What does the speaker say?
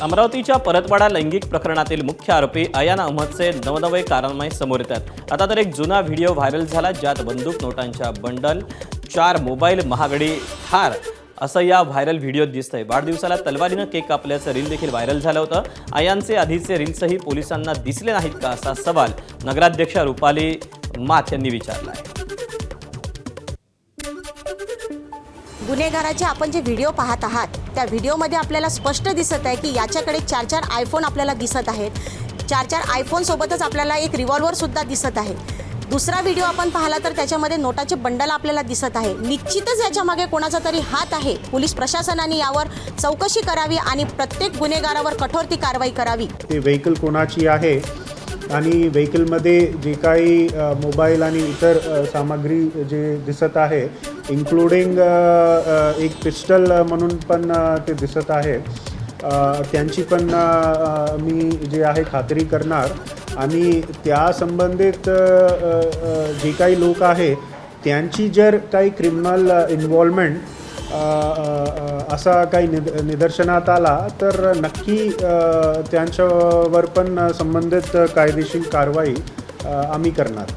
अमरावतीच्या परतवाडा लैंगिक प्रकरणातील मुख्य आरोपी अयान अहमदचे नवनवे कारनामे समोर येतात। आता तर एक जुना व्हिडिओ व्हायरल झाला, ज्यात बंदूक, नोटांच्या बंडल, 4 मोबाईल, महागडी थार असं या व्हायरल व्हिडिओत दिसतंय। वाढदिवसाला तलवारीनं केक कापल्याचं रील देखील व्हायरल झालं होतं। अयानचे आधीचे रील्सही पोलिसांना दिसले नाहीत का, असा सवाल नगराध्यक्ष रुपाली माथ यांनी विचारला आहे। गुन्हेगाराचे आपण जे व्हिडिओ पाहत आहात त्या व्हिडिओमध्ये आपल्याला स्पष्ट दिसत आहे की याच्याकडे 4 आयफोन आपल्याला दिसत आहेत। 4 आयफोन सोबतच आपल्याला एक रिव्हॉल्वर सुद्धा दिसत आहे। दुसरा व्हिडिओ आपण पाहिला तर त्याच्यामध्ये नोटाचे बंडल आपल्याला दिसत आहे। निश्चितच याच्या मागे कोणाचा तरी हात आहे। पोलीस प्रशासनाने यावर चौकशी करावी आणि प्रत्येक गुन्हेगारावर कठोर ती कारवाई करावी। ते व्हेकल कोणाची आहे आणि व्हेकलमध्ये जे काही मोबाईल आणि इतर सामग्री जे दिसत आहे, इन्क्लुडिंग एक पिस्टल म्हणून पण ते दिसत आहे, त्यांची पण मी जे आहे खात्री करणार आणि त्या संबंधित जे काही लोक आहे त्यांची जर काही क्रिमिनल इन्व्हॉल्वमेंट असा काही निदर्शनात आला तर नक्की त्यांच्यावर पण संबंधित कायदेशीर कारवाई आम्ही करणार।